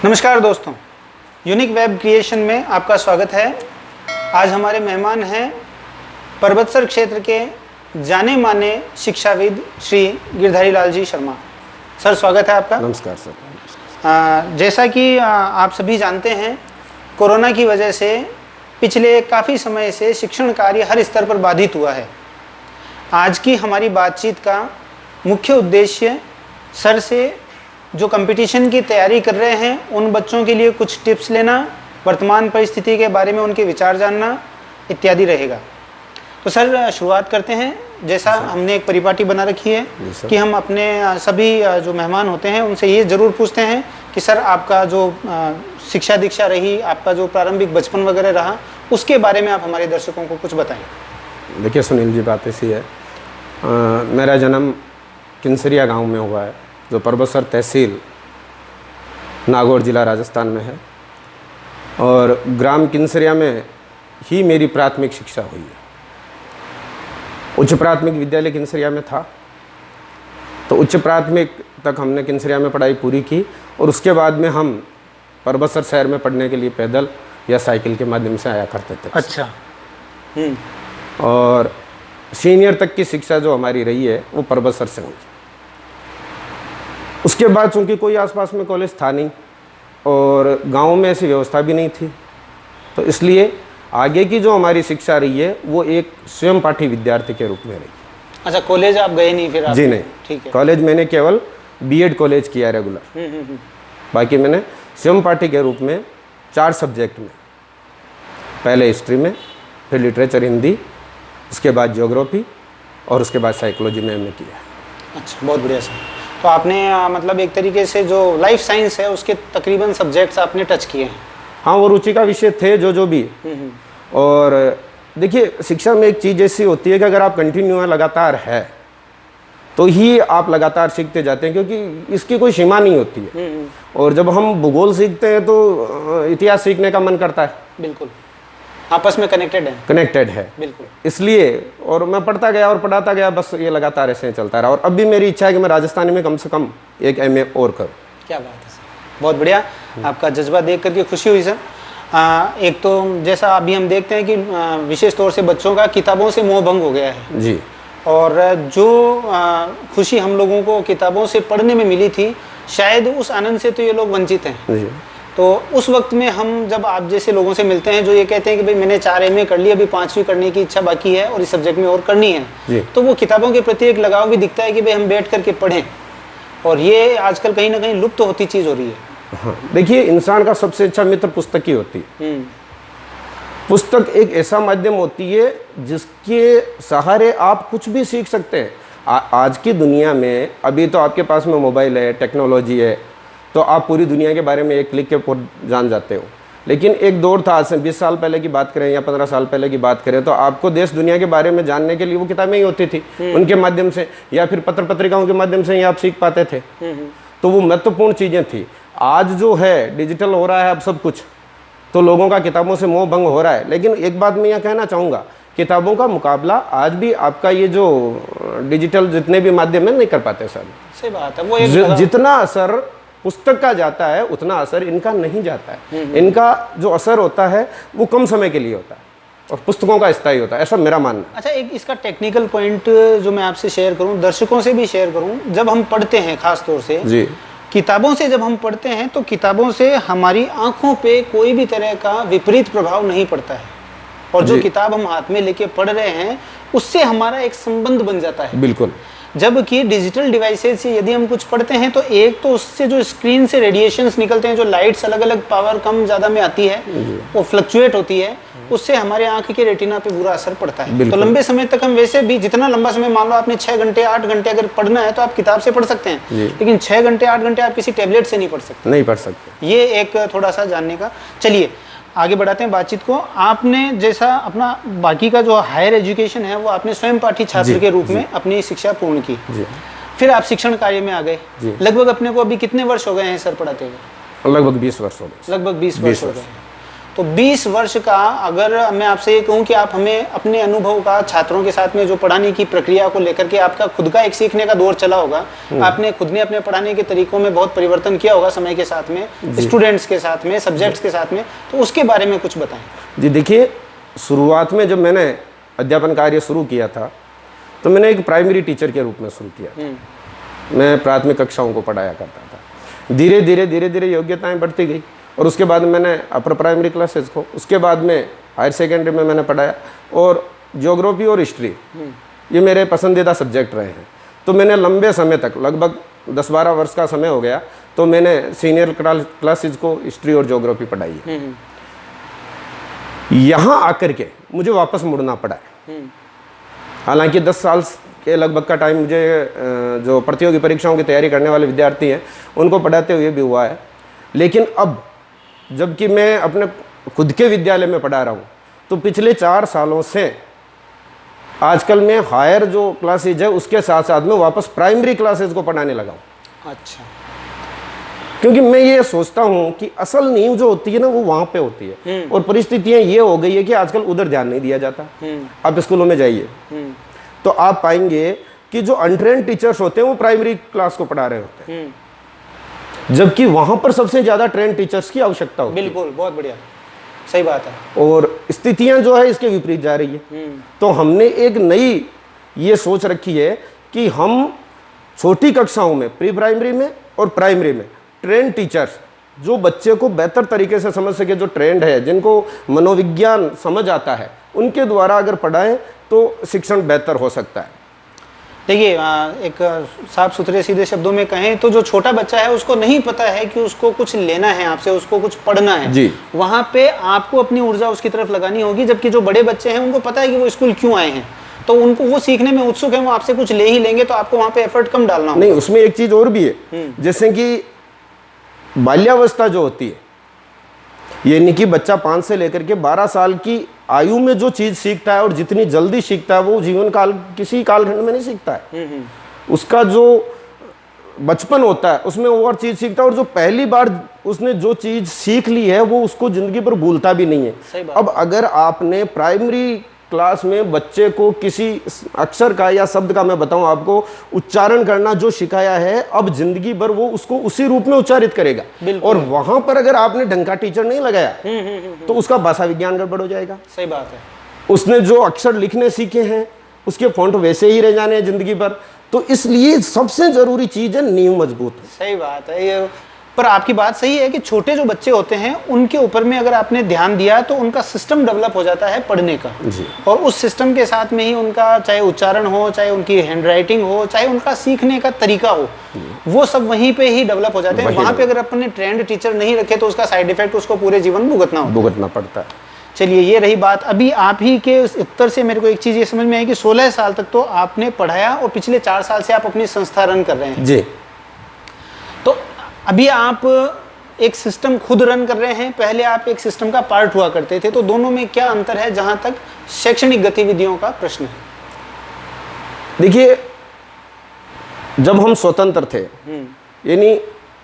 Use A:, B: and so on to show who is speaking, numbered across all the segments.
A: नमस्कार दोस्तों, unique web creation में आपका स्वागत है। आज हमारे मेहमान हैं पर्वतसर क्षेत्र के जाने माने शिक्षाविद श्री गिरधारी लाल जी शर्मा। सर, स्वागत है आपका।
B: नमस्कार सर।
A: जैसा कि आप सभी जानते हैं, कोरोना की वजह से पिछले काफ़ी समय से शिक्षण कार्य हर स्तर पर बाधित हुआ है। आज की हमारी बातचीत का मुख्य उद्देश्य सर से जो कंपटीशन की तैयारी कर रहे हैं उन बच्चों के लिए कुछ टिप्स लेना, वर्तमान परिस्थिति के बारे में उनके विचार जानना इत्यादि रहेगा। तो सर, शुरुआत करते हैं। जैसा हमने एक परिपाटी बना रखी है कि हम अपने सभी जो मेहमान होते हैं उनसे ये ज़रूर पूछते हैं कि सर, आपका जो शिक्षा दीक्षा रही, आपका जो प्रारंभिक बचपन वगैरह रहा, उसके बारे में आप हमारे दर्शकों को कुछ बताएं।
B: देखिए सुनील जी, बात ऐसी है, मेरा जन्म किन्सरिया गांव में हुआ है, जो पर्वतसर तहसील नागौर जिला राजस्थान में है, और ग्राम किन्सरिया में ही मेरी प्राथमिक शिक्षा हुई है। उच्च प्राथमिक विद्यालय किन्सरिया में था, तो उच्च प्राथमिक तक हमने किन्सरिया में पढ़ाई पूरी की, और उसके बाद में हम पर्वतसर शहर में पढ़ने के लिए पैदल या साइकिल के माध्यम से आया करते थे।
A: अच्छा।
B: और सीनियर तक की शिक्षा जो हमारी रही है वो पर्वतसर से हुई। उसके बाद चूँकि कोई आसपास में कॉलेज था नहीं और गांव में ऐसी व्यवस्था भी नहीं थी, तो इसलिए आगे की जो हमारी शिक्षा रही है वो एक स्वयं पाठी विद्यार्थी के रूप में रही।
A: अच्छा, कॉलेज आप गए नहीं फिर? आप?
B: जी नहीं, ठीक है। कॉलेज मैंने केवल बीएड कॉलेज किया रेगुलर। बाकी मैंने स्वयं पाठी के रूप में 4 सब्जेक्ट में, पहले हिस्ट्री में, फिर लिटरेचर हिंदी, उसके बाद ज्योग्राफी, और उसके बाद साइकोलॉजी में एमए किया।
A: अच्छा, बहुत बढ़िया सर। तो आपने मतलब एक तरीके से जो लाइफ साइंस है उसके तकरीबन सब्जेक्ट्स आपने टच किए हैं।
B: हाँ, वो रुचि का विषय थे जो भी। और देखिए, शिक्षा में एक चीज़ ऐसी होती है कि अगर आप कंटिन्यू लगातार है तो ही आप लगातार सीखते जाते हैं, क्योंकि इसकी कोई सीमा नहीं होती है। और जब हम भूगोल सीखते हैं तो इतिहास सीखने का मन करता है।
A: बिल्कुल, आपस में कनेक्टेड है
B: बिल्कुल। इसलिए और मैं पढ़ता गया और पढ़ाता गया, बस ये लगातार ऐसे चलता रहा। और अब भी मेरी इच्छा है कि मैं राजस्थानी में कम से कम एक एमए और करूँ।
A: क्या बात है सर, बहुत बढ़िया। आपका जज्बा देख करके खुशी हुई सर। एक तो जैसा अभी हम देखते हैं कि विशेष तौर से बच्चों का किताबों से मोह भंग हो गया है
B: जी,
A: और जो खुशी हम लोगों को किताबों से पढ़ने में मिली थी, शायद उस आनंद से तो ये लोग वंचित हैं जी। तो उस वक्त में हम जब आप जैसे लोगों से मिलते हैं जो ये कहते हैं कि भाई मैंने 4 एमए कर ली, अभी 5वीं करने की इच्छा बाकी है और इस सब्जेक्ट में और करनी है, तो वो किताबों के प्रति एक लगाव भी दिखता है कि भाई हम बैठ करके पढ़ें, और ये आजकल कहीं ना कहीं लुप्त होती चीज़ हो रही है।
B: हाँ, देखिए, इंसान का सबसे अच्छा मित्र पुस्तक ही होती है। पुस्तक एक ऐसा माध्यम होती है जिसके सहारे आप कुछ भी सीख सकते हैं। आज की दुनिया में अभी तो आपके पास में मोबाइल है, टेक्नोलॉजी है, तो आप पूरी दुनिया के बारे में एक क्लिक के जान जाते हो। लेकिन एक दौर था, आज से 20 साल पहले की बात करें या 15 साल पहले की बात करें, तो आपको देश दुनिया के बारे में जानने के लिए वो किताबें ही होती थी, उनके माध्यम से या फिर पत्र पत्रिकाओं के माध्यम से ही आप सीख पाते थे। तो वो महत्वपूर्ण चीज़ें थी। आज जो है डिजिटल हो रहा है अब सब कुछ, तो लोगों का किताबों से मोह भंग हो रहा है। लेकिन एक बात मैं यह कहना चाहूँगा, किताबों का मुकाबला आज भी आपका ये जो डिजिटल जितने भी माध्यम है नहीं कर पाते सर।
A: सही बात है। वो
B: जितना असर पुस्तक का जाता है उतना असर इनका नहीं जाता है। इनका जो असर होता है वो कम समय के लिए होता है और पुस्तकों का स्थायी होता है, ऐसा मेरा मानना है।
A: अच्छा, एक इसका टेक्निकल पॉइंट जो मैं आपसे शेयर करूं, दर्शकों से भी शेयर करूं, जब हम पढ़ते हैं खास तौर से
B: जी,
A: किताबों से जब हम पढ़ते हैं तो किताबों से हमारी आंखों पे कोई भी तरह का विपरीत प्रभाव नहीं पड़ता है, और जो किताब हम हाथ में लेके पढ़ रहे हैं उससे हमारा एक संबंध बन जाता है।
B: बिल्कुल।
A: जबकि डिजिटल डिवाइसेस से यदि हम कुछ पढ़ते हैं तो एक तो उससे जो स्क्रीन से रेडिएशंस निकलते हैं, जो लाइट्स अलग अलग पावर कम ज़्यादा में आती है, वो फ्लक्चुएट होती है, उससे हमारे आंख के रेटिना पे बुरा असर पड़ता है। तो लंबे समय तक हम वैसे भी जितना लंबा समय, मान लो आपने 6 घंटे 8 घंटे अगर पढ़ना है तो आप किताब से पढ़ सकते हैं, लेकिन 6 घंटे 8 घंटे आप किसी टैबलेट से नहीं पढ़ सकते। ये एक थोड़ा सा जानने का। चलिए आगे बढ़ाते हैं बातचीत को। आपने जैसा अपना बाकी का जो हायर एजुकेशन है वो आपने स्वयं पाठी छात्र के रूप में अपनी शिक्षा पूर्ण की, फिर आप शिक्षण कार्य में आ गए। लगभग अपने को अभी कितने वर्ष हो गए हैं सर पढ़ाते हुए?
B: लगभग 20 वर्ष हो गए।
A: लगभग 20 वर्ष हो गए। तो 20 वर्ष का, अगर मैं आपसे ये कहूँ कि आप हमें अपने अनुभव का छात्रों के साथ में जो पढ़ाने की प्रक्रिया को लेकर के आपका खुद का एक सीखने का दौर चला होगा, आपने खुद ने अपने पढ़ाने के तरीकों में बहुत परिवर्तन किया होगा समय के साथ में, स्टूडेंट्स के साथ में, सब्जेक्ट्स के साथ में, तो उसके बारे में कुछ बताएं।
B: जी देखिए, शुरुआत में जब मैंने अध्यापन कार्य शुरू किया था तो मैंने एक प्राइमरी टीचर के रूप में शुरू किया। मैं प्राथमिक कक्षाओं को पढ़ाया करता था। धीरे धीरे योग्यताएं बढ़ती गई और उसके बाद मैंने अपर प्राइमरी क्लासेस को, उसके बाद में हायर सेकेंडरी में मैंने पढ़ाया, और ज्योग्राफी और हिस्ट्री ये मेरे पसंदीदा सब्जेक्ट रहे हैं। तो मैंने लंबे समय तक, लगभग 10-12 वर्ष का समय हो गया, तो मैंने सीनियर क्लासेज को हिस्ट्री और ज्योग्राफी पढ़ाई है। यहाँ आकर के मुझे वापस मुड़ना पड़ा है। हालांकि 10 साल के लगभग का टाइम मुझे जो प्रतियोगी परीक्षाओं की तैयारी करने वाले विद्यार्थी हैं उनको पढ़ाते हुए भी हुआ है, लेकिन अब जबकि मैं अपने खुद के विद्यालय में पढ़ा रहा हूँ, तो पिछले 4 सालों से आजकल मैं हायर जो क्लासेज है उसके साथ साथ में वापस प्राइमरी क्लासेज को पढ़ाने लगा हूँ।
A: अच्छा।
B: क्योंकि मैं ये सोचता हूँ कि असल नींव जो होती है ना वो वहाँ पे होती है, और परिस्थितियाँ ये हो गई है कि आजकल उधर ध्यान नहीं दिया जाता। आप स्कूलों में जाइए तो आप पाएंगे कि जो अनट्रेन्ड टीचर्स होते हैं वो प्राइमरी क्लास को पढ़ा रहे होते हैं, जबकि वहां पर सबसे ज्यादा ट्रेन टीचर्स की आवश्यकता होती है।
A: बिल्कुल, बहुत बढ़िया, सही बात है।
B: और स्थितियां जो है इसके विपरीत जा रही है। तो हमने एक नई ये सोच रखी है कि हम छोटी कक्षाओं में, प्री प्राइमरी में और प्राइमरी में ट्रेन टीचर्स जो बच्चे को बेहतर तरीके से समझ सके, जो ट्रेंड है, जिनको मनोविज्ञान समझ आता है, उनके द्वारा अगर पढ़ाएं तो शिक्षण बेहतर हो सकता है।
A: देखिए, एक साफ सुथरे सीधे शब्दों में कहें तो जो छोटा बच्चा है उसको नहीं पता है कि उसको कुछ लेना है आपसे, उसको कुछ पढ़ना है
B: जी,
A: वहां पे आपको अपनी ऊर्जा उसकी तरफ लगानी होगी। जबकि जो बड़े बच्चे हैं उनको पता है कि वो स्कूल क्यों आए हैं, तो उनको वो सीखने में उत्सुक है, वो आपसे कुछ ले ही लेंगे, तो आपको वहां पे एफर्ट कम डालना होगा।
B: नहीं, उसमें एक चीज और भी है, जैसे कि बाल्यावस्था जो होती है, यानी कि बच्चा 5 से लेकर के 12 साल की आयु में जो चीज सीखता है और जितनी जल्दी सीखता है वो जीवन काल किसी कालखंड में नहीं सीखता है। उसका जो बचपन होता है उसमें वो और चीज सीखता है, और जो पहली बार उसने जो चीज सीख ली है वो उसको जिंदगी भर भूलता भी नहीं है। अब अगर आपने प्राइमरी क्लास में बच्चे को किसी अक्षर का या शब्द का, मैं बताऊं आपको, उच्चारण करना जो सिखाया है, अब जिंदगी भर वो उसको उसी रूप में उच्चारित करेगा। और वहां पर अगर आपने ढंग का टीचर नहीं लगाया तो उसका भाषा विज्ञान गड़बड़ हो जाएगा।
A: सही बात है।
B: उसने जो अक्षर लिखने सीखे हैं उसके फॉन्ट वैसे ही रह जाने हैं जिंदगी भर। तो इसलिए सबसे जरूरी चीज है नींव मजबूत।
A: सही बात है ये, पर आपकी बात सही है कि छोटे जो बच्चे होते हैं उनके ऊपर में अगर आपने ध्यान दिया तो उनका सिस्टम डेवलप हो जाता है पढ़ने का
B: जी।
A: और उस सिस्टम के साथ में ही उनका चाहे उच्चारण हो, चाहे उनकी हैंडराइटिंग हो, चाहे उनका सीखने का तरीका हो, वो सब वहीं पे ही डेवलप हो जाते हैं। वहां पे अगर अपने ट्रेंड टीचर नहीं रखे तो उसका साइड इफेक्ट उसको पूरे जीवन भुगतना
B: पड़ता है।
A: चलिए, ये रही बात। अभी आप ही के उत्तर से मेरे को एक चीज ये समझ में आई कि 16 साल तक तो आपने पढ़ाया और पिछले 4 साल से आप अपनी संस्था रन कर रहे हैं
B: जी।
A: तो अभी आप एक सिस्टम खुद रन कर रहे हैं, पहले आप एक सिस्टम का पार्ट हुआ करते थे, तो दोनों में क्या अंतर है जहां तक शैक्षणिक गतिविधियों का प्रश्न है?
B: देखिए, जब हम स्वतंत्र थे, यानी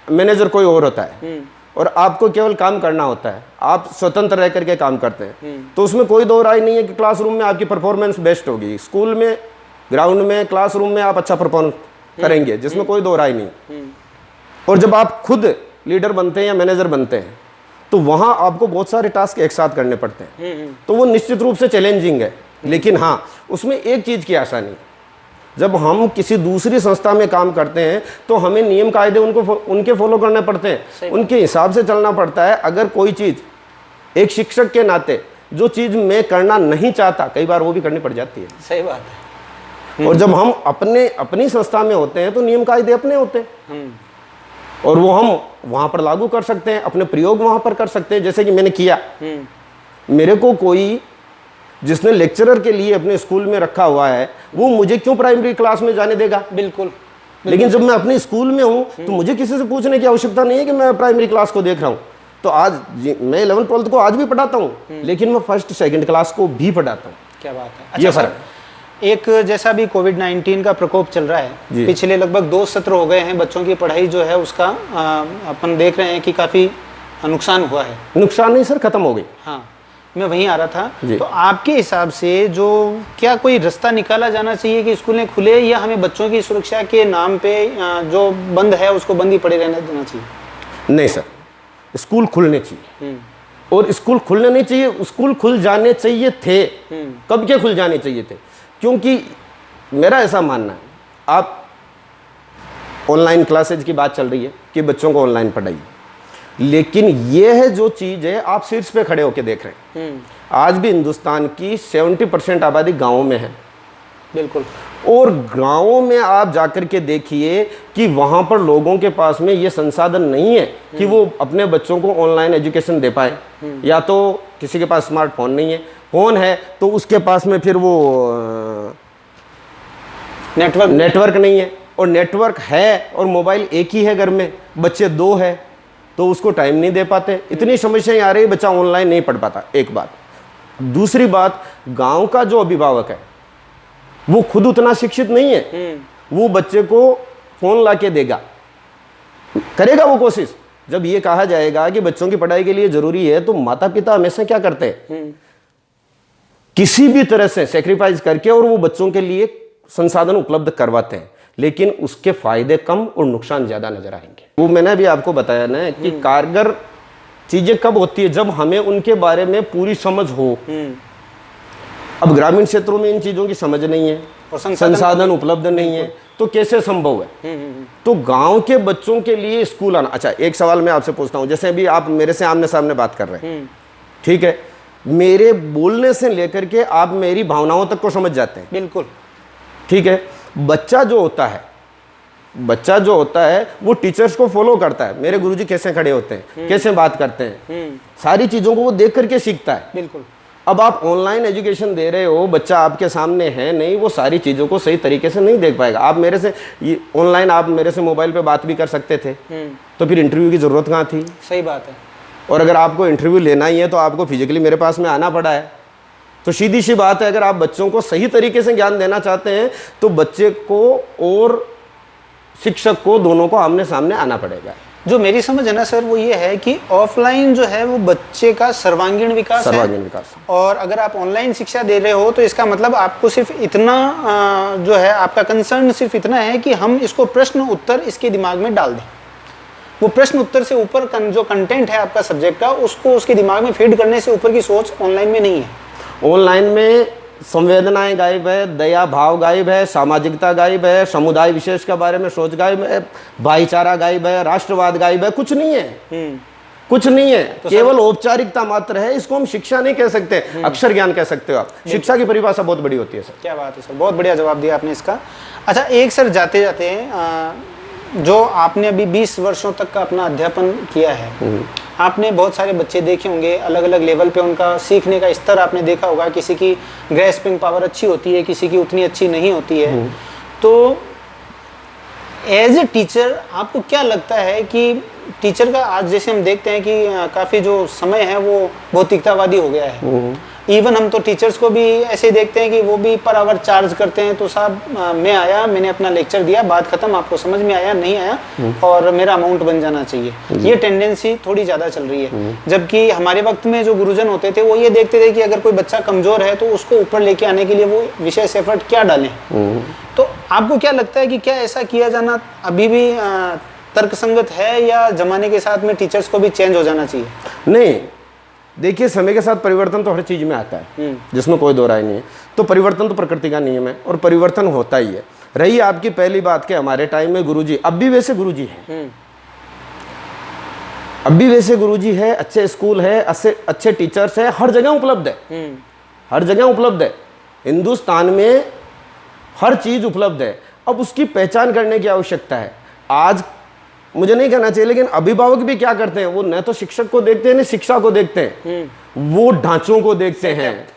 B: मैनेजर कोई और होता है और आपको केवल काम करना होता है, आप स्वतंत्र रह करके काम करते हैं, तो उसमें कोई दो राय नहीं है कि क्लासरूम में आपकी परफॉर्मेंस बेस्ट होगी, स्कूल में, ग्राउंड में, क्लासरूम में आप अच्छा परफॉर्म करेंगे, जिसमें कोई दो राय नहीं। और जब आप खुद लीडर बनते हैं या मैनेजर बनते हैं तो वहां आपको बहुत सारे टास्क एक साथ करने पड़ते हैं, तो वो निश्चित रूप से चैलेंजिंग है। लेकिन हाँ, उसमें एक चीज की आशा नहीं, जब हम किसी दूसरी संस्था में काम करते हैं तो हमें नियम कायदे उनके फॉलो करने पड़ते हैं, उनके हिसाब से चलना पड़ता है। अगर कोई चीज एक शिक्षक के नाते जो चीज मैं करना नहीं चाहता, कई बार वो भी करनी पड़ जाती है।
A: सही बात है।
B: और जब हम अपनी संस्था में होते हैं तो नियम कायदे अपने होते हैं और वो हम वहां पर लागू कर सकते हैं, अपने प्रयोग वहां पर कर सकते हैं, जैसे कि मैंने किया। मेरे को कोई जिसने लेक्चरर के लिए अपने स्कूल में रखा हुआ है वो मुझे क्यों प्राइमरी क्लास में जाने देगा?
A: बिल्कुल।
B: लेकिन जब मैं अपने स्कूल में हूं तो मुझे किसी से पूछने की आवश्यकता नहीं है कि मैं प्राइमरी क्लास को देख रहा हूं। तो आज मैं 11th 12th को आज भी पढ़ाता हूं, लेकिन मैं 1st 2nd क्लास को भी पढ़ाता हूं।
A: क्या बात है। अच्छा,
B: ये फर्क।
A: एक जैसा भी कोविड-19 का प्रकोप चल रहा है, पिछले लगभग 2 सत्र हो गए हैं, बच्चों की पढ़ाई जो है उसका अपन देख रहे हैं कि काफ़ी नुकसान हुआ है।
B: नुकसान नहीं सर, खत्म हो गई।
A: हाँ, मैं वहीं आ रहा था।
B: जी।
A: तो आपके हिसाब से जो क्या कोई रास्ता निकाला जाना चाहिए कि स्कूलें खुले, या हमें बच्चों की सुरक्षा के नाम पे जो बंद है उसको बंद ही पड़े रहने देना चाहिए?
B: नहीं सर, स्कूल खुलने चाहिए, और स्कूल खुलने नहीं चाहिए, स्कूल खुल जाने चाहिए थे। कब के खुल जाने चाहिए थे? क्योंकि मेरा ऐसा मानना है, आप ऑनलाइन क्लासेज की बात चल रही है कि बच्चों को ऑनलाइन पढ़ाइए, लेकिन ये है जो चीज़ है, आप सीट्स पे खड़े होकर देख रहे हैं, आज भी हिंदुस्तान की 70% आबादी गाँवों में है।
A: बिल्कुल।
B: और गाँवों में आप जाकर के देखिए कि वहाँ पर लोगों के पास में ये संसाधन नहीं है कि वो अपने बच्चों को ऑनलाइन एजुकेशन दे पाए। या तो किसी के पास स्मार्टफोन नहीं है, फोन है तो उसके पास में फिर वो नेटवर्क नहीं है, और नेटवर्क है और मोबाइल एक ही है घर में, बच्चे 2 है तो उसको टाइम नहीं दे पाते। इतनी समस्याएं आ रही, बच्चा ऑनलाइन नहीं पढ़ पाता, एक बात। दूसरी बात, गांव का जो अभिभावक है वो खुद उतना शिक्षित नहीं है, वो बच्चे को फोन ला के देगा, करेगा वो कोशिश। जब ये कहा जाएगा कि बच्चों की पढ़ाई के लिए जरूरी है, तो माता पिता हमेशा क्या करते हैं, किसी भी तरह से सेक्रीफाइस करके और वो बच्चों के लिए संसाधन उपलब्ध करवाते हैं, लेकिन उसके फायदे कम और नुकसान ज्यादा नजर आएंगे। वो मैंने अभी आपको बताया ना कि कारगर चीजें कब होती है, जब हमें उनके बारे में पूरी समझ हो। अब ग्रामीण क्षेत्रों में इन चीजों की समझ नहीं है
A: और
B: संसाधन उपलब्ध नहीं है, तो कैसे संभव है? तो गांव के बच्चों के लिए स्कूल आना। अच्छा, एक सवाल मैं आपसे पूछता हूं, जैसे अभी आप मेरे से आमने सामने बात कर रहे हैं, ठीक है, मेरे बोलने से लेकर के आप मेरी भावनाओं तक को समझ जाते हैं।
A: बिल्कुल।
B: ठीक है, बच्चा जो होता है वो टीचर्स को फॉलो करता है, मेरे गुरुजी कैसे खड़े होते हैं, कैसे बात करते हैं, सारी चीजों को वो देख करके सीखता है।
A: बिल्कुल।
B: अब आप ऑनलाइन एजुकेशन दे रहे हो, बच्चा आपके सामने है नहीं, वो सारी चीज़ों को सही तरीके से नहीं देख पाएगा। आप मेरे से ये ऑनलाइन, आप मेरे से मोबाइल पे बात भी कर सकते थे, तो फिर इंटरव्यू की ज़रूरत कहाँ थी?
A: सही बात है।
B: और अगर आपको इंटरव्यू लेना ही है तो आपको फिजिकली मेरे पास में आना पड़ा है। तो सीधी सी बात है, अगर आप बच्चों को सही तरीके से ज्ञान देना चाहते हैं तो बच्चे को और शिक्षक को दोनों को आमने सामने आना पड़ेगा।
A: जो मेरी समझ है ना सर, वो ये है कि ऑफलाइन जो है वो बच्चे का सर्वांगीण विकास है, और अगर आप ऑनलाइन शिक्षा दे रहे हो तो इसका मतलब आपको सिर्फ इतना जो है, आपका कंसर्न सिर्फ इतना है कि हम इसको प्रश्न उत्तर इसके दिमाग में डाल दें। वो प्रश्न उत्तर से ऊपर जो कंटेंट है आपका सब्जेक्ट का, उसको उसके दिमाग में फीड करने से ऊपर की सोच ऑनलाइन में नहीं है।
B: ऑनलाइन में संवेदनाएं गायब है, दया भाव गायब है, सामाजिकता गायब है, समुदाय विशेष के बारे में सोच गायब है, भाईचारा गायब है, राष्ट्रवाद गायब है, कुछ नहीं है। कुछ नहीं है, तो केवल औपचारिकता मात्र है। इसको हम शिक्षा नहीं कह सकते, अक्षर ज्ञान कह सकते हो आप। शिक्षा की परिभाषा बहुत बड़ी होती है सर।
A: क्या बात है सर, बहुत बढ़िया जवाब दिया आपने इसका। अच्छा, एक सर जाते जाते जो आपने अभी 20 वर्षों तक का अपना अध्यापन किया है, आपने बहुत सारे बच्चे देखे होंगे, अलग अलग लेवल पे उनका सीखने का स्तर आपने देखा होगा। किसी की ग्रेस्पिंग पावर अच्छी होती है, किसी की उतनी अच्छी नहीं होती है। तो एज ए टीचर आपको क्या लगता है कि टीचर का आज जैसे हम देखते हैं कि काफ़ी जो समय है वो भौतिकतावादी हो गया है। इवन हम तो टीचर्स को भी ऐसे देखते हैं कि वो भी पर आवर चार्ज करते हैं। तो साहब मैं आया, मैंने अपना लेक्चर दिया, बात खत्म, आपको समझ में आया नहीं आया और मेरा अमाउंट बन जाना चाहिए। ये टेंडेंसी थोड़ी ज़्यादा चल रही है। जबकि हमारे वक्त में जो गुरुजन होते थे वो ये देखते थे कि अगर कोई बच्चा कमज़ोर है तो उसको ऊपर लेके आने के लिए वो विशेष एफर्ट क्या डालें। तो आपको क्या लगता है कि क्या ऐसा किया जाना अभी भी तर्कसंगत है, या ज़माने के साथ में टीचर्स को भी चेंज हो जाना चाहिए?
B: नहीं, देखिए समय के साथ परिवर्तन तो हर चीज में आता है, जिसमें कोई दो राय नहीं है। तो परिवर्तन तो प्रकृति का नियम है और परिवर्तन होता ही है। रही आपकी पहली बात के हमारे टाइम में गुरुजी, अब भी वैसे गुरुजी है, अब भी वैसे गुरुजी है, अच्छे स्कूल है, अच्छे टीचर्स है, हर जगह उपलब्ध है, हर जगह उपलब्ध है। हिंदुस्तान में हर चीज उपलब्ध है। अब उसकी पहचान करने की आवश्यकता है। आज मुझे नहीं कहना चाहिए, लेकिन अभिभावक भी क्या करते हैं, वो न तो शिक्षक को देखते हैं न शिक्षा को देखते हैं, वो ढांचों को देखते हैं,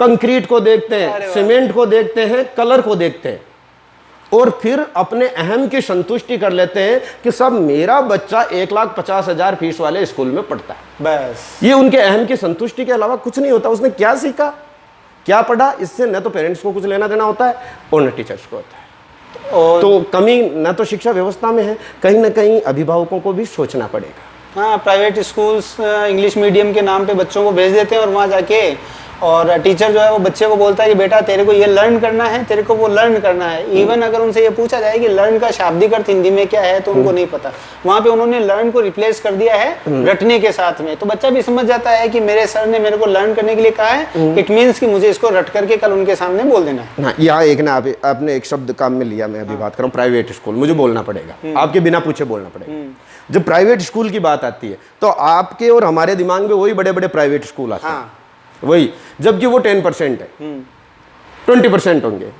B: कंक्रीट को देखते हैं, सीमेंट को देखते हैं, कलर को देखते हैं, और फिर अपने अहम की संतुष्टि कर लेते हैं कि सब मेरा बच्चा 1,50,000 फीस वाले स्कूल में पढ़ता है। बस ये उनके अहम की संतुष्टि के अलावा कुछ नहीं होता। उसने क्या सीखा, क्या पढ़ा, इससे न तो पेरेंट्स को कुछ लेना देना होता है और न टीचर्स को होता है। और तो कमी न तो शिक्षा व्यवस्था में है, कहीं ना कहीं अभिभावकों को भी सोचना पड़ेगा।
A: हाँ, प्राइवेट स्कूल्स इंग्लिश मीडियम के नाम पे बच्चों को भेज देते हैं और वहाँ जाके और टीचर जो है वो बच्चे को बोलता है कि बेटा तेरे को ये लर्न करना है, तेरे को वो लर्न करना है। इवन अगर उनसे ये पूछा जाए कि लर्न का शाब्दिक अर्थ हिंदी में क्या है तो उनको नहीं पता। वहाँ पे उन्होंने लर्न को रिप्लेस कर दिया है रटने के साथ में। तो बच्चा भी समझ जाता है कि मेरे सर ने मेरे को लर्न करने के लिए कहा है, इट मीन्स कि मुझे इसको रट करके कल उनके सामने बोल देना है।
B: हाँ, यहाँ एक ना आपने एक शब्द काम में लिया, मैं अभी बात कर रहा हूँ प्राइवेट स्कूल, मुझे बोलना पड़ेगा, आपके बिना पूछे बोलना पड़ेगा। जब प्राइवेट स्कूल की बात आती है तो आपके और हमारे दिमाग में वही बड़े बड़े प्राइवेट स्कूल आते हैं, वही, जबकि वो 10% है, 20% होंगे।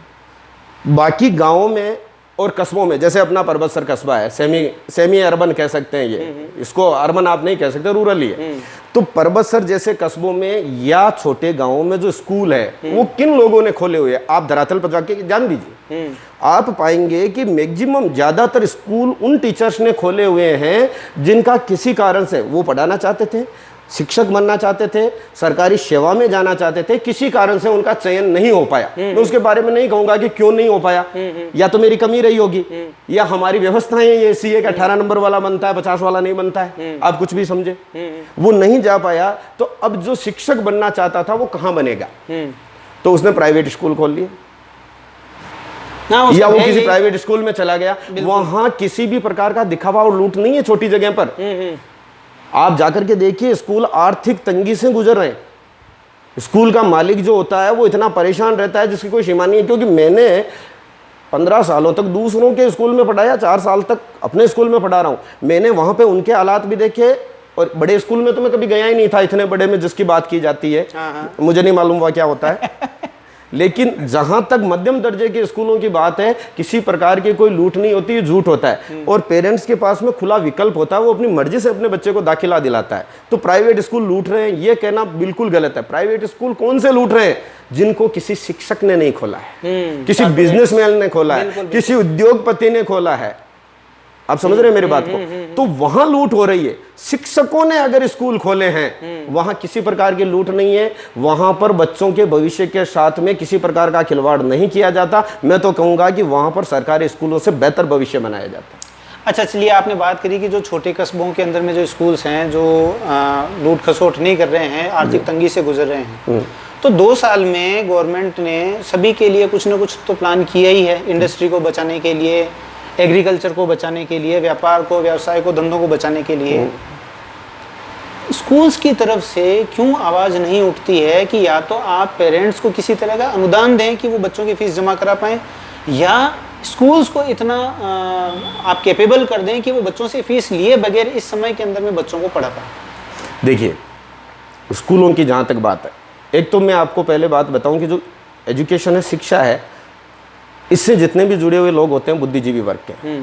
B: बाकी गांवों में और कस्बों में, जैसे अपना परबतसर कस्बा है, सेमी अर्बन कह सकते हैं ये, इसको अर्बन आप नहीं कह सकते, रूरल ही है। तो परबतसर जैसे कस्बों में या छोटे गांवों में जो स्कूल है वो किन लोगों ने खोले हुए हैं, आप धरातल पर जाके जान दीजिए, आप पाएंगे कि मैक्सिमम ज्यादातर स्कूल उन टीचर्स ने खोले हुए हैं जिनका किसी कारण से वो पढ़ाना चाहते थे, शिक्षक बनना चाहते थे, सरकारी सेवा में जाना चाहते थे, किसी कारण से उनका चयन नहीं हो पाया। मैं उसके बारे में नहीं कहूंगा कि क्यों नहीं हो पाया, या तो मेरी कमी रही होगी, या हमारी व्यवस्थाएं ये ऐसी है कि 18 नंबर वाला बनता है, 50 वाला नहीं बनता है, आप कुछ भी समझे, वो नहीं जा पाया। तो अब जो शिक्षक बनना चाहता था वो कहाँ बनेगा, तो उसने प्राइवेट स्कूल खोल लिए, या वो किसी प्राइवेट स्कूल में चला गया। वहां किसी भी प्रकार का दिखावा और लूट नहीं है छोटी जगह पर। आप जाकर के देखिए, स्कूल आर्थिक तंगी से गुजर रहे हैं। स्कूल का मालिक जो होता है वो इतना परेशान रहता है जिसकी कोई सीमा नहीं है। क्योंकि मैंने 15 सालों तक दूसरों के स्कूल में पढ़ाया, 4 साल तक अपने स्कूल में पढ़ा रहा हूं, मैंने वहां पे उनके हालात भी देखे। और बड़े स्कूल में तो मैं कभी गया ही नहीं था, इतने बड़े में जिसकी बात की जाती है, मुझे नहीं मालूम हुआ क्या होता है। लेकिन जहां तक मध्यम दर्जे के स्कूलों की बात है, किसी प्रकार की कोई लूट नहीं होती, झूठ होता है, और पेरेंट्स के पास में खुला विकल्प होता है, वो अपनी मर्जी से अपने बच्चे को दाखिला दिलाता है। तो प्राइवेट स्कूल लूट रहे हैं ये कहना बिल्कुल गलत है। प्राइवेट स्कूल कौन से लूट रहे हैं? जिनको किसी शिक्षक ने नहीं खोला है, किसी बिजनेसमैन ने खोला है, किसी उद्योगपति ने खोला है। आप समझ रहे हैं मेरी बात को? तो वहां लूट हो रही है। शिक्षकों ने अगर स्कूल खोले हैं, वहां किसी प्रकार की लूट नहीं है, वहां पर बच्चों के भविष्य के साथ में किसी प्रकार का खिलवाड़ नहीं किया जाता। मैं तो कहूंगा कि वहां पर सरकारी स्कूलों से बेहतर भविष्य बनाया जाता है।
A: अच्छा, चलिए, आपने बात करी कि जो छोटे कस्बों के अंदर में जो स्कूल्स हैं जो लूट खसोट नहीं कर रहे हैं, आर्थिक तंगी से गुजर रहे हैं, तो 2 साल में गवर्नमेंट ने सभी के लिए कुछ ना कुछ तो प्लान किया ही है। इंडस्ट्री को बचाने के लिए, एग्रीकल्चर को बचाने के लिए, व्यापार को, व्यवसाय को, धंधों को बचाने के लिए। स्कूल्स की तरफ से क्यों आवाज़ नहीं उठती है कि या तो आप पेरेंट्स को किसी तरह का अनुदान दें कि वो बच्चों की फीस जमा करा पाएँ, या स्कूल्स को इतना आप कैपेबल कर दें कि वो बच्चों से फीस लिए बगैर इस समय के अंदर में बच्चों को पढ़ा पाएँ।
B: देखिए, स्कूलों की जहाँ तक बात है, एक तो मैं आपको पहले बात बताऊं कि जो एजुकेशन है, शिक्षा है, इससे जितने भी जुड़े हुए लोग होते हैं बुद्धिजीवी वर्ग के,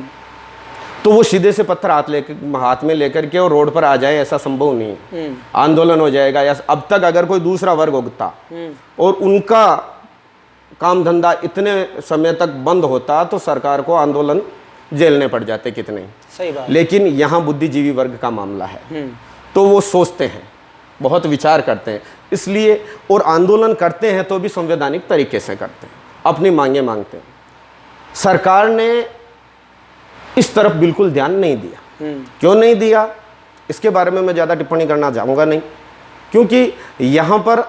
B: तो वो सीधे से पत्थर हाथ में लेकर के और रोड पर आ जाए, ऐसा संभव नहीं है। आंदोलन हो जाएगा। या अब तक अगर कोई दूसरा वर्ग होता और उनका काम धंधा इतने समय तक बंद होता तो सरकार को आंदोलन झेलने पड़ जाते कितने।
A: सही बात।
B: लेकिन यहाँ बुद्धिजीवी वर्ग का मामला है, तो वो सोचते हैं, बहुत विचार करते हैं, इसलिए और आंदोलन करते हैं तो भी संवैधानिक तरीके से करते हैं, अपनी मांगे मांगते हैं। सरकार ने इस तरफ बिल्कुल ध्यान नहीं दिया। क्यों नहीं दिया, इसके बारे में मैं ज़्यादा टिप्पणी करना चाहूँगा नहीं, क्योंकि यहाँ पर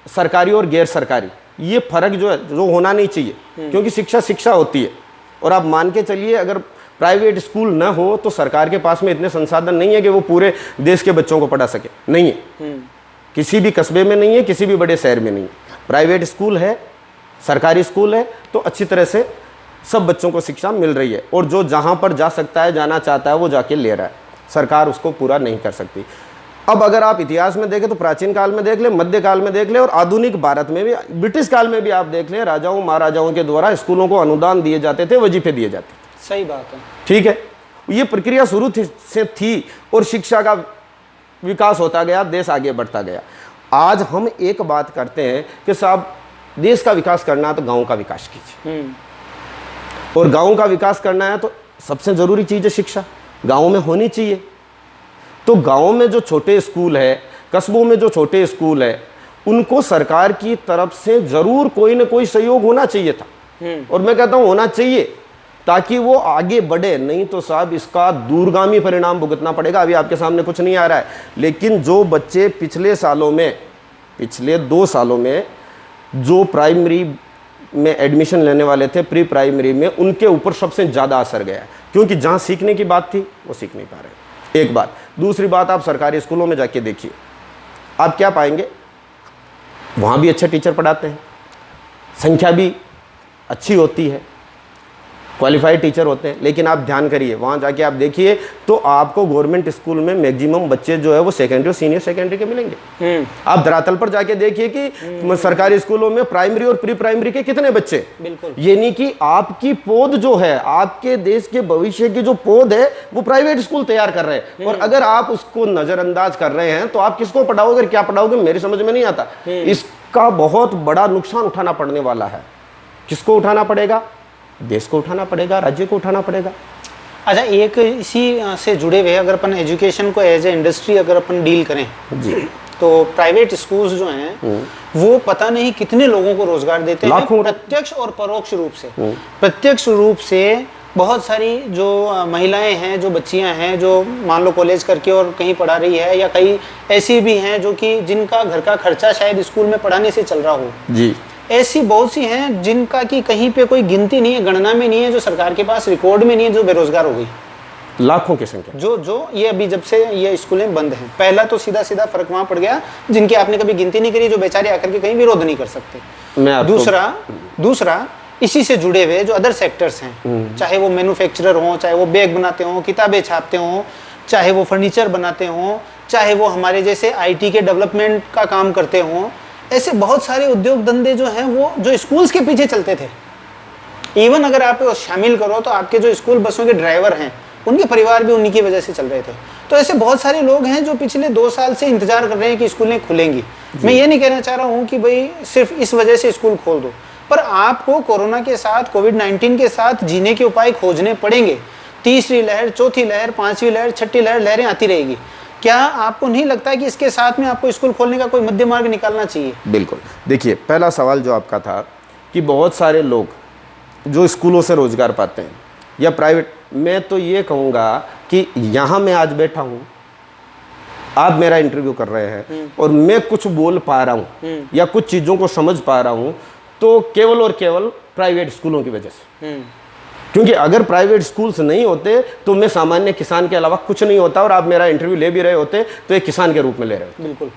B: सरकारी और गैर सरकारी ये फर्क जो है, जो होना नहीं चाहिए, क्योंकि शिक्षा शिक्षा होती है। और आप मान के चलिए, अगर प्राइवेट स्कूल न हो तो सरकार के पास में इतने संसाधन नहीं है कि वो पूरे देश के बच्चों को पढ़ा सके, नहीं है। किसी भी कस्बे में नहीं है, किसी भी बड़े शहर में नहीं है। प्राइवेट स्कूल है, सरकारी स्कूल है, तो अच्छी तरह से सब बच्चों को शिक्षा मिल रही है, और जो जहाँ पर जा सकता है, जाना चाहता है, वो जाके ले रहा है। सरकार उसको पूरा नहीं कर सकती। अब अगर आप इतिहास में देखें तो प्राचीन काल में देख ले, मध्य काल में देख ले, और आधुनिक भारत में भी, ब्रिटिश काल में भी आप देख लें, राजाओं महाराजाओं के द्वारा स्कूलों को अनुदान दिए जाते थे, वजीफे दिए जाते थे।
A: सही बात है।
B: ठीक है, ये प्रक्रिया शुरू से थी और शिक्षा का विकास होता गया, देश आगे बढ़ता गया। आज हम एक बात करते हैं कि साहब देश का विकास करना है तो गाँव का विकास कीजिए, और गाँव का विकास करना है तो सबसे ज़रूरी चीज़ है शिक्षा, गाँव में होनी चाहिए। तो गाँव में जो छोटे स्कूल है, कस्बों में जो छोटे स्कूल है, उनको सरकार की तरफ से ज़रूर कोई ना कोई सहयोग होना चाहिए था, और मैं कहता हूँ होना चाहिए। ताकि वो आगे बढ़े। नहीं तो साहब इसका दूरगामी परिणाम भुगतना पड़ेगा। अभी आपके सामने कुछ नहीं आ रहा है, लेकिन जो बच्चे पिछले 2 सालों में जो प्राइमरी में एडमिशन लेने वाले थे, प्री प्राइमरी में, उनके ऊपर सबसे ज़्यादा असर गया है, क्योंकि जहाँ सीखने की बात थी वो सीख नहीं पा रहे। एक बात। दूसरी बात, आप सरकारी स्कूलों में जाके देखिए, आप क्या पाएंगे, वहाँ भी अच्छे टीचर पढ़ाते हैं, संख्या भी अच्छी होती है, क्वालिफाइड टीचर होते हैं, लेकिन आप ध्यान करिए, वहाँ जाके आप देखिए तो आपको गवर्नमेंट स्कूल में मैक्सिमम बच्चे जो है वो सेकेंडरी और सीनियर सेकेंडरी के मिलेंगे। आप धरातल पर जाके देखिए कि सरकारी स्कूलों में प्राइमरी और प्री प्राइमरी के कितने बच्चे।
A: बिल्कुल।
B: ये नहीं कि आपकी पौध जो है, आपके देश के भविष्य की जो पौध है वो प्राइवेट स्कूल तैयार कर रहे हैं, और अगर आप उसको नजरअंदाज कर रहे हैं तो आप किसको पढ़ाओगे, क्या पढ़ाओगे, मेरी समझ में नहीं आता। इसका बहुत बड़ा नुकसान उठाना पड़ने वाला है। किसको उठाना पड़ेगा? देश को उठाना पड़ेगा, राज्य को उठाना पड़ेगा।
A: अच्छा, एक इसी से जुड़े हुए अगर अपन एजुकेशन को एज ए इंडस्ट्री अगर अपन डील करें जी, तो प्राइवेट स्कूल्स जो हैं वो पता नहीं कितने लोगों को रोजगार देते हैं, प्रत्यक्ष और परोक्ष रूप से। प्रत्यक्ष रूप से बहुत सारी जो महिलाएं हैं, जो बच्चियां हैं, जो मान लो कॉलेज करके और कहीं पढ़ा रही है, या कई ऐसी भी हैं जो कि जिनका घर का खर्चा शायद स्कूल में पढ़ाने से चल रहा हो जी, ऐसी बहुत सी हैं जिनका कि कहीं पे कोई गिनती नहीं है, गणना में नहीं है, जो सरकार के पास रिकॉर्ड में नहीं है, जो बेरोजगार हो गई।
B: लाखों की संख्या
A: जो ये अभी जब से ये स्कूलें बंद हैं, पहला तो सीधा फर्क वहां पड़ गया जिनकी आपने कभी गिनती नहीं करी, जो बेचारे आकर के कहीं विरोध नहीं कर सकते। दूसरा इसी से जुड़े हुए जो अदर सेक्टर्स हैं, चाहे वो मैन्युफैक्चरर हो, चाहे वो बैग बनाते हो, किताबें छापते हो, चाहे वो फर्नीचर बनाते हो, चाहे वो हमारे जैसे IT के डेवलपमेंट का काम करते हो, ऐसे बहुत सारे उद्योग धंधे जो हैं वो जो स्कूल्स के पीछे चलते थे। इवन अगर आप शामिल करो तो आपके जो स्कूल बसों के ड्राइवर हैं, उनके परिवार भी उन्हीं की वजह से चल रहे थे। तो ऐसे बहुत सारे लोग हैं जो पिछले 2 साल से इंतजार कर रहे हैं कि स्कूलें खुलेंगी। मैं ये नहीं कहना चाह रहा हूँ कि भाई सिर्फ इस वजह से स्कूल खोल दो, पर आपको कोरोना के साथ, कोविड-19 के साथ जीने के उपाय खोजने पड़ेंगे। तीसरी लहर, चौथी लहर, 5वीं लहर, 6ठी लहर, लहरें आती रहेगी। क्या आपको नहीं लगता है कि इसके साथ में आपको स्कूल खोलने का कोई मध्य मार्ग निकालना चाहिए? बिल्कुल।
B: देखिए, पहला सवाल जो आपका था कि बहुत सारे लोग जो स्कूलों से रोजगार पाते हैं या प्राइवेट, मैं तो ये कहूँगा कि यहाँ मैं आज बैठा हूँ, आप मेरा इंटरव्यू कर रहे हैं और मैं कुछ बोल पा रहा हूँ या कुछ चीज़ों को समझ पा रहा हूँ, तो केवल और केवल प्राइवेट स्कूलों की वजह से। क्योंकि अगर प्राइवेट स्कूल्स नहीं होते तो मैं सामान्य किसान के अलावा कुछ नहीं होता, और आप मेरा इंटरव्यू ले भी रहे होते तो एक किसान के रूप में ले रहे होते।
A: बिल्कुल।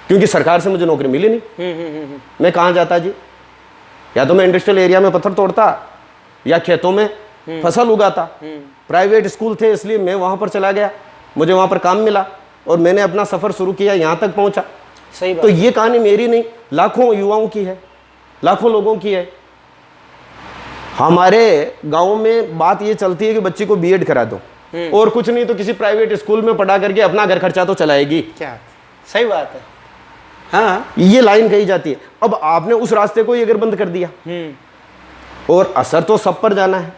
B: क्योंकि सरकार से मुझे नौकरी मिली नहीं। मैं कहाँ जाता जी? या तो मैं इंडस्ट्रियल एरिया में पत्थर तोड़ता या खेतों में फसल उगाता। प्राइवेट स्कूल थे इसलिए मैं वहाँ पर चला गया, मुझे वहाँ पर काम मिला और मैंने अपना सफ़र शुरू किया, यहाँ तक पहुँचा।
A: सही बात।
B: तो ये कहानी मेरी नहीं, लाखों युवाओं की है, लाखों लोगों की है। हमारे गांव में बात ये चलती है कि बच्ची को बीएड करा दो और कुछ नहीं तो किसी प्राइवेट स्कूल में पढ़ा करके अपना घर खर्चा तो चलाएगी।
A: क्या सही बात है। हाँ,
B: ये लाइन कही जाती है। अब आपने उस रास्ते को ही अगर बंद कर दिया और असर तो सब पर जाना है।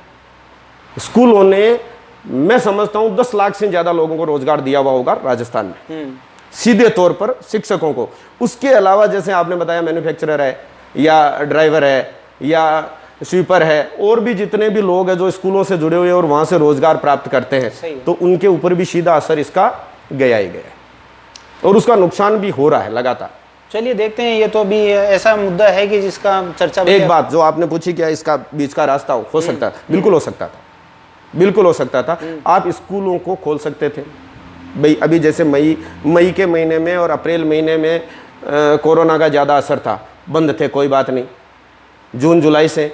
B: स्कूलों ने, मैं समझता हूं 10 लाख से ज्यादा लोगों को रोजगार दिया हुआ होगा राजस्थान में, सीधे तौर पर शिक्षकों को। उसके अलावा जैसे आपने बताया मैन्युफैक्चरर है या ड्राइवर है या स्वीपर है, और भी जितने भी लोग हैं जो स्कूलों से जुड़े हुए और वहां से रोजगार प्राप्त करते हैं, तो उनके ऊपर भी सीधा असर इसका गया ही गया और उसका नुकसान भी हो रहा है लगातार।
A: चलिए देखते हैं, ये तो भी ऐसा मुद्दा है कि जिसका चर्चा।
B: एक बात जो आपने पूछी, क्या इसका बीच का रास्ता हो सकता है? बिल्कुल हो सकता था, बिल्कुल हो सकता था। आप स्कूलों को खोल सकते थे भाई। अभी जैसे मई के महीने में और अप्रैल महीने में कोरोना का ज़्यादा असर था, बंद थे, कोई बात नहीं। जून जुलाई से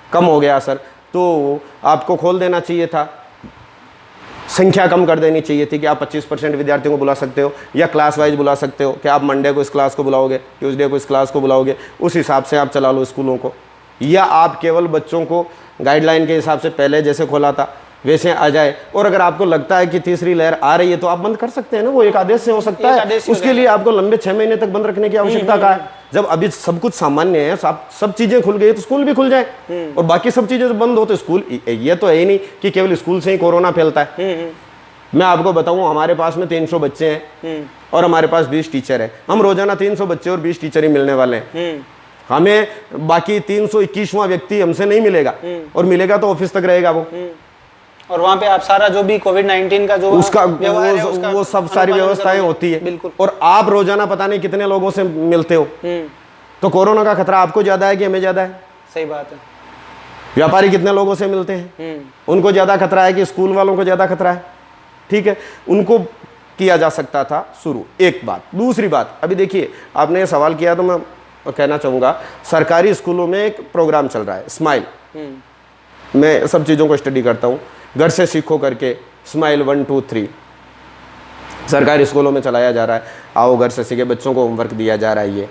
B: कम हो गया असर, तो आपको खोल देना चाहिए था। संख्या कम कर देनी चाहिए थी कि आप 25% विद्यार्थियों को बुला सकते हो या क्लास वाइज बुला सकते हो कि आप मंडे को इस क्लास को बुलाओगे, ट्यूसडे को इस क्लास को बुलाओगे, उस हिसाब से आप चला लो स्कूलों को। या आप केवल बच्चों को गाइडलाइन के हिसाब से पहले जैसे खोला था वैसे आ जाए। और अगर आपको लगता है कि तीसरी लहर आ रही है तो आप बंद कर सकते हैं ना, वो एक आदेश से हो सकता है। उसके लिए आपको लंबे 6 महीने तक बंद रखने की आवश्यकता का है। जब अभी सब कुछ सामान्य है, सब चीजें खुल गई तो स्कूल भी खुल जाए और बाकी सब चीजें बंद हो तो स्कूल, ये तो है ही नहीं कि केवल स्कूल से ही कोरोना फैलता है। मैं आपको बताऊं, हमारे पास में 300 बच्चे हैं और हमारे पास 20 टीचर है। हम रोजाना 300 बच्चे और 20 टीचर ही मिलने वाले हैं। हमें बाकी 321वां व्यक्ति हमसे नहीं मिलेगा, और मिलेगा तो ऑफिस तक रहेगा वो,
A: और वहाँ पे आप सारा जो भी कोविड-19 का जो
B: उसका
A: व्यवहार है, उसका
B: वो सब सारी
A: अनुपालन
B: व्यवस्थाएं
A: करोगे।
B: होती है।
A: बिल्कुल।
B: और आप रोजाना पता नहीं कितने लोगों से मिलते हो, तो कोरोना का खतरा आपको ज्यादा है कि हमें ज्यादा है?
A: सही बात है।
B: व्यापारी कितने लोगों से मिलते हैं, उनको ज्यादा खतरा है कि स्कूल वालों को ज्यादा खतरा है? ठीक है, उनको किया जा सकता था शुरू, एक बात। दूसरी बात, अभी देखिए आपने ये सवाल किया तो मैं कहना चाहूँगा, सरकारी स्कूलों में एक प्रोग्राम चल रहा है स्माइल। मैं सब चीज़ों को स्टडी करता हूँ, घर से सीखो करके स्माइल 1 2 3 सरकारी स्कूलों में चलाया जा रहा है। आओ घर से सीखे, बच्चों को होमवर्क दिया जा रहा है। ये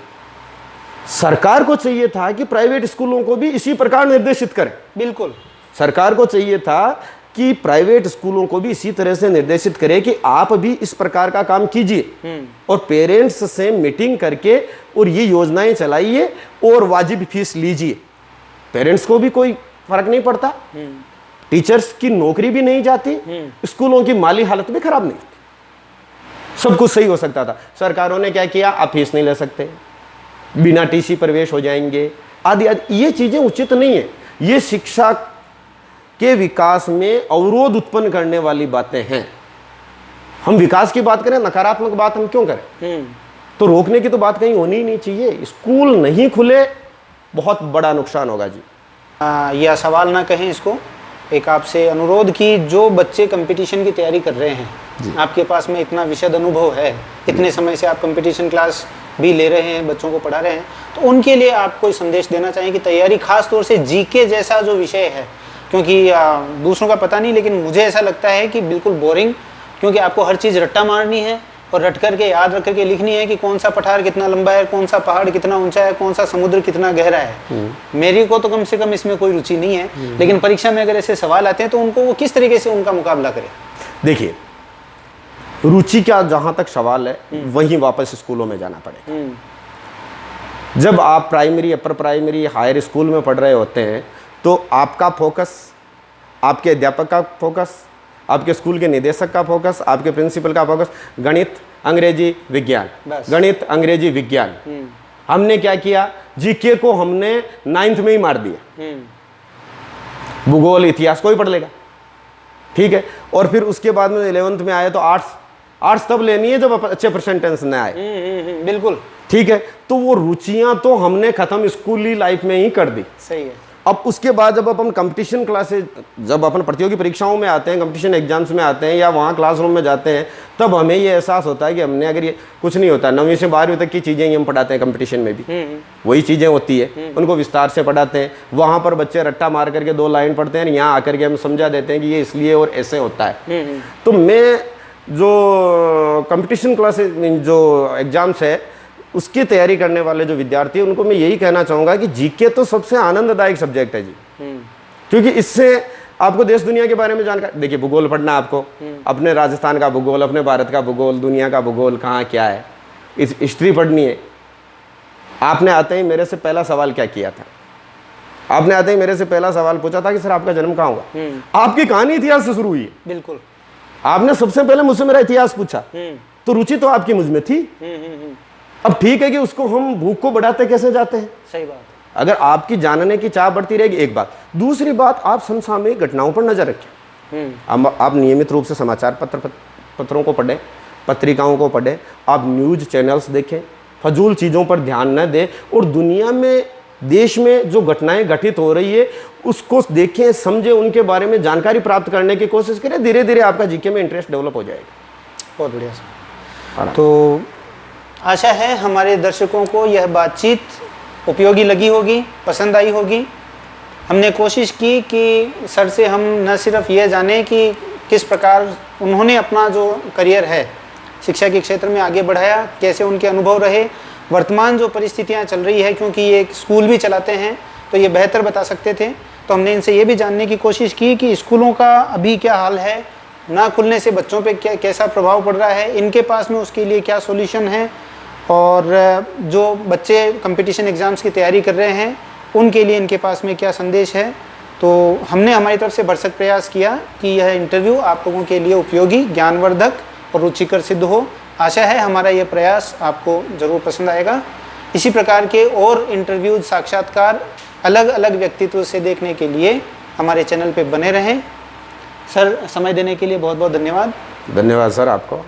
B: सरकार को चाहिए था कि प्राइवेट स्कूलों को भी इसी प्रकार निर्देशित करें।
A: बिल्कुल,
B: सरकार को चाहिए था कि प्राइवेट स्कूलों को भी इसी तरह से निर्देशित करें कि आप भी इस प्रकार का काम कीजिए, और पेरेंट्स से मीटिंग करके और ये योजनाएं चलाइए और वाजिब फीस लीजिए। पेरेंट्स को भी कोई फर्क नहीं पड़ता, टीचर्स की नौकरी भी नहीं जाती, स्कूलों की माली हालत भी खराब नहीं होती, सब कुछ सही हो सकता था। सरकारों ने क्या किया, आप फीस नहीं ले सकते, बिना टीसी प्रवेश हो जाएंगे, आदि आदि। ये चीजें उचित नहीं है, ये शिक्षा के विकास में अवरोध उत्पन्न करने वाली बातें हैं। हम विकास की बात करें, नकारात्मक बात हम क्यों करें? तो रोकने की तो बात कहीं होनी ही नहीं चाहिए। स्कूल नहीं खुले, बहुत बड़ा नुकसान होगा जी।
A: यह सवाल ना कहें इसको, एक आपसे अनुरोध की, जो बच्चे कंपटीशन की तैयारी कर रहे हैं, आपके पास में इतना विशद अनुभव है, इतने समय से आप कंपटीशन क्लास भी ले रहे हैं, बच्चों को पढ़ा रहे हैं, तो उनके लिए आप कोई संदेश देना चाहें कि तैयारी, खास तौर से जीके जैसा जो विषय है, क्योंकि दूसरों का पता नहीं, लेकिन मुझे ऐसा लगता है कि बिल्कुल बोरिंग, क्योंकि आपको हर चीज़ रट्टा मारनी है और रट करके याद रख करके लिखनी है कि कौन सा पठार कितना लंबा है, कौन सा पहाड़ कितना ऊंचा है, कौन सा समुद्र कितना गहरा है। मेरी को तो कम से कम इसमें कोई रुचि नहीं है, लेकिन परीक्षा में अगर ऐसे सवाल आते हैं तो उनको वो किस तरीके से उनका मुकाबला करें?
B: देखिए, रुचि का जहां तक सवाल है, वहीं वापस स्कूलों में जाना पड़ेगा। जब आप primary, upper primary, higher school में पढ़ रहे होते हैं, तो आपका फोकस, आपके अध्यापक का फोकस, आपके स्कूल के निदेशक का फोकस, आपके प्रिंसिपल का फोकस गणित, अंग्रेजी, विज्ञान, गणित, अंग्रेजी, विज्ञान। हमने क्या किया, जीके को हमने 9th में ही मार दिया, भूगोल, इतिहास कोई पढ़ लेगा, ठीक है। और फिर उसके बाद में 11th में आए तो आर्ट्स तब लेनी है जब अच्छे परसेंटेज न आए।
A: बिल्कुल
B: ठीक है, तो वो रुचियां तो हमने खत्म स्कूली लाइफ में ही कर दी।
A: सही है।
B: अब उसके बाद जब अपन कंपटीशन क्लासेज, जब अपन प्रतियोगी परीक्षाओं में आते हैं, कंपटीशन एग्जाम्स में आते हैं, या वहाँ क्लासरूम में जाते हैं, तब हमें ये एहसास होता है कि हमने, अगर ये कुछ नहीं होता, 9वीं से 12वीं तक की चीज़ें ही हम पढ़ाते हैं, कंपटीशन में भी वही चीज़ें होती है, उनको विस्तार से पढ़ाते हैं। वहाँ पर बच्चे रट्टा मार करके 2 लाइन पढ़ते हैं, यहाँ आकर के हम समझा देते हैं कि ये इसलिए और ऐसे होता है। तो मैं जो कंपटीशन क्लासेज, जो एग्जाम्स है, उसकी तैयारी करने वाले जो विद्यार्थी हैं, उनको मैं यही कहना चाहूँगा कि जीके तो सबसे आनंददायक सब्जेक्ट है जी, क्योंकि इससे आपको देश दुनिया के बारे में जानकारी। देखिए, भूगोल पढ़ना आपको, अपने राजस्थान का भूगोल, अपने भारत का भूगोल, दुनिया का भूगोल, कहाँ क्या है, इस हिस्ट्री पढ़नी है। आपने आते ही मेरे से पहला सवाल क्या किया था? आपने आते ही मेरे से पहला सवाल पूछा था कि सर आपका जन्म कहाँ हुआ? आपकी कहानी इतिहास से शुरू हुई है।
A: बिल्कुल,
B: आपने सबसे पहले मुझसे मेरा इतिहास पूछा, तो रुचि तो आपकी मुझ में थी। अब ठीक है कि उसको हम भूख को बढ़ाते कैसे जाते हैं।
A: सही बात है।
B: अगर आपकी जानने की चाह बढ़ती रहेगी, एक बात। दूसरी बात, आप समसामयिक घटनाओं पर नजर रखें। आप नियमित रूप से समाचार पत्रों को पढ़ें, पत्रिकाओं को पढ़ें, आप न्यूज चैनल्स देखें, फजूल चीज़ों पर ध्यान न दें, और दुनिया में, देश में जो घटनाएं घटित हो रही है उसको देखें, समझें, उनके बारे में जानकारी प्राप्त करने की कोशिश करें। धीरे धीरे आपका जीके में इंटरेस्ट डेवलप हो जाएगा।
A: बहुत बढ़िया सर। तो आशा है हमारे दर्शकों को यह बातचीत उपयोगी लगी होगी, पसंद आई होगी। हमने कोशिश की कि सर से हम न सिर्फ ये जानें कि किस प्रकार उन्होंने अपना जो करियर है शिक्षा के क्षेत्र में आगे बढ़ाया, कैसे उनके अनुभव रहे, वर्तमान जो परिस्थितियां चल रही है, क्योंकि ये एक स्कूल भी चलाते हैं तो ये बेहतर बता सकते थे। तो हमने इनसे ये भी जानने की कोशिश की कि स्कूलों का अभी क्या हाल है, ना खुलने से बच्चों पे कैसा प्रभाव पड़ रहा है, इनके पास में उसके लिए क्या सॉल्यूशन है, और जो बच्चे कंपटीशन एग्ज़ाम्स की तैयारी कर रहे हैं उनके लिए इनके पास में क्या संदेश है। तो हमने हमारी तरफ से भरसक प्रयास किया कि यह इंटरव्यू आप लोगों के लिए उपयोगी, ज्ञानवर्धक और रुचिकर सिद्ध हो। आशा है हमारा यह प्रयास आपको ज़रूर पसंद आएगा। इसी प्रकार के और इंटरव्यू, साक्षात्कार अलग अलग व्यक्तित्व से देखने के लिए हमारे चैनल पे बने रहें। सर, समय देने के लिए बहुत बहुत धन्यवाद।
B: धन्यवाद सर आपको।